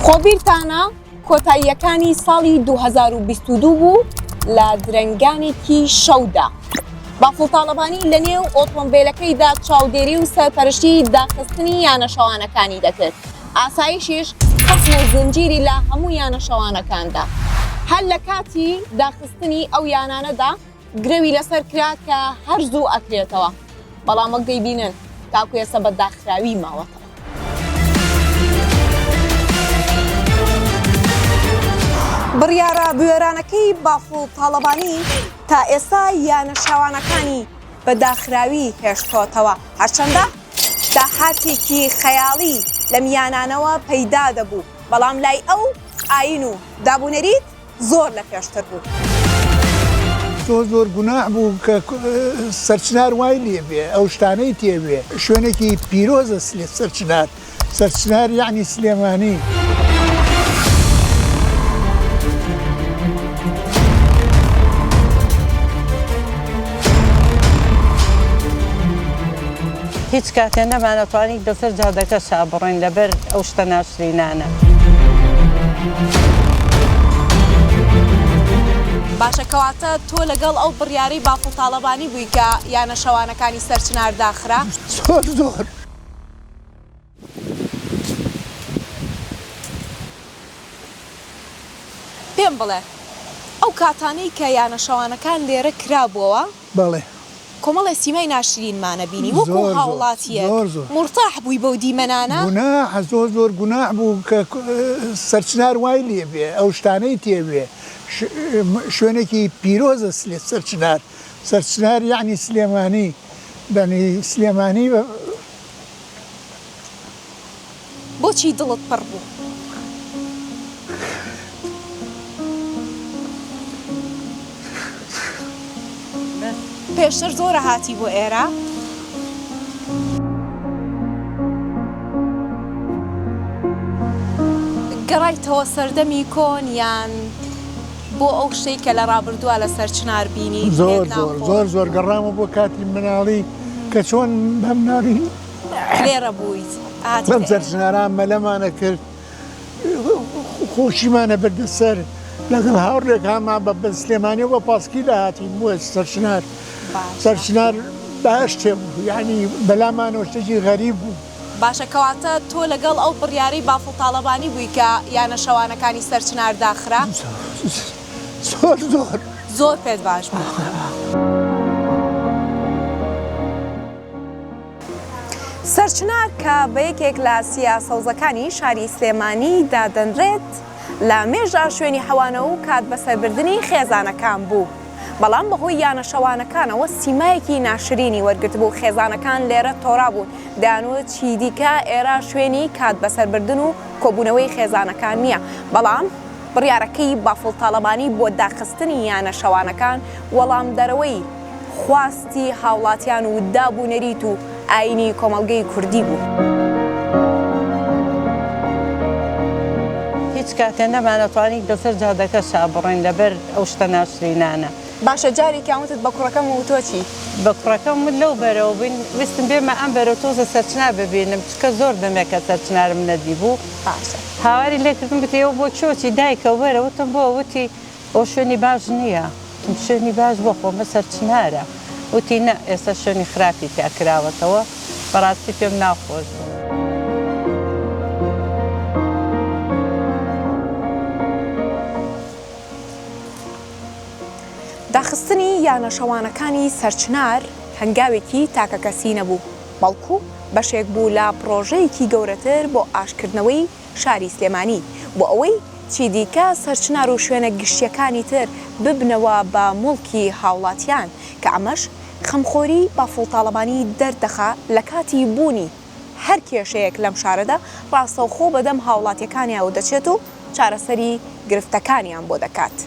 خۆبیرتانە کۆتاییەکانی ساڵی 2022 بوو لە درەنگانێکی شەودا. باڵتاڵەبانی لە نێو ئۆتۆمبیلەکەیدا چاودێری و سەرپەرشتی داخستنی یانەشەوانەکانی دەکرد. ئاسایشیش خەسم و زنجیری لە هەموو یانەشەوانەکاندا. هەر لە کاتی داخستنی ئەو یانانەدا گرەوی لەسەر کرا کە هەرزوو ئەکرێتەوە. بەڵام وەک دەیبینن تاکو ئێستا بە داخراوی ماوەتەوە. بڕیارە بوێرانەکەی باڵتاڵەبانی تا ئێستا یانەشەوانەکانی بە داخراوی هێشتۆتەوە، هەرچەندە داهاتێکی خەیاڵی لە میانانەوە پەیدا دەبوو، بەڵام لای ئەو ئاین و دابوونەریت زۆر لە پێشتر بوو. زۆر گوناح بوو کە سەرچنار وای لێبێ، ئەو شتانەی تێبێ، شوێنێکی پیرۆزە سەرچنار یعنی سلێمانی. هیچ کاتێ نەمانەتوانی دەسەر جادەکە شابڕین لەبەر ئەو شتە ناشرینانە. باشە کەواتە تۆ لەگەڵ ئەو بڕیارەی باڵتاڵەبانی بووی کە یانەشەوانەکانی سەرچنار داخرا؟ زۆر. پێم بڵێ ئەو کاتانەی کە یانەشەوانەکان لێرە کرابووەوە، بەڵێ کۆمەڵی سیمای ناشرینمانە بینی وەکو هاوڵاتیە مرتاح بووی بەو دیمەنانە؟ گوناح زۆر گوناح بوو کە سەرچنار وای لێبێ، ئەو شتانەی تێبێ، شوێنێکی پیرۆزە سەرچنار یعنی سلێمانی. دەنی سلێمانی بۆچی دڵت پڕ بوو؟ پێشتر زۆرە هاتی بۆ ئێرە؟ گەڕایتەوە سەردەمی کۆن یان بۆ ئەو شتێک کە لە ڕابردووە لە سەرچنار بینی؟ زۆر گەڕامە بۆ کاتی مناڵی کە چۆن بە مناڵی لێرە بوویت بەم سەرچناران مەلەمانە کرد، خۆشیمانە بردەسەر لەگەڵ هاوڕێک هامان بە سلێمانی و بە پاسکی لە هاتی بووە سەرچنار باشتێ بوو، یعنی بەلامانەوە شتێکی غەریب بوو. باشە کەواتە تۆ لەگەڵ ئەو بڕیارەی باڵتاڵەبانی بووی کە یانەشەوانەکانی سەرچنار داخرا؟ زۆر پێت باش بوو. سەرچنار کە بە یەکێک لە سیاسەوزەکانی شاری سلێمانی دادەنرێت لە مێژە شوێنی حەوانەوە و کات بەسەربردنی خێزانەکان بوو، بەڵام بەهۆی یانەشەوانەکانەوە سیمایەکی ناشرینی وەرگرت بوو. خێزانەکان لێرە تۆڕا بوون، دەیانوت چی دیکە ئێرە شوێنی کات بەسەربردن و کۆبوونەوەی خێزانەکان نییە. بەڵام بڕیارەکەی باڵتاڵەبانی بۆ داخستنی یانەشەوانەکان وەڵام دەرەوەی خواستی هاوڵاتیان و دابوونەریت و ئاینی کۆمەڵگەی کوردی بوو. هیچ کاتێ نەمانەتوانی دەسەر جادەکە شابڕین لەبەر ئەو شتە ناشرینانە. باشە جارێکی ئەوتت بە کوڕەکەم و تۆچی؟ بە کوڕەکەم لەو بەرەوە بووین، ویستم بێمە ئەم بەرەو تۆزە سەرچنار ببینم، چکە زۆر دەمێکە سەرچنارم نەدی بوو. هاواری لێکردم بتەوە بۆ چۆچی دایکە و بەرە وتم بۆ، وتی ئەو شوێنی باش نییە، شوێنی باش بۆ خۆمە سەرچنارە. وتی نە، ئێستا شوێنی خراپی تیاکراوەتەوە، بەڕاستی پێم ناخۆش بوو. داخستنی یانەشەوانەکانی سەرچنار هەنگاوێکی تاکە کەسی نەبوو، بەڵکو بەشێک بوو لە پرۆژەیەکی گەورەتر بۆ ئاشکردنەوەی شاری سلێمانی، بۆ ئەوەی چی دیکە سەرچنار و شوێنە گشتیەکانی تر ببنەوە بە موڵکی هاوڵاتیان، کە ئەمەش خەمخۆری باڵتاڵەبانی دەردەخا لە کاتی بوونی هەر کێشەیەک لەم شارەدا ڕاستەوخۆ بەدەم هاوڵاتیەکانیان دەچێت و چارەسەری گرفتەکانیان بۆ دەکات.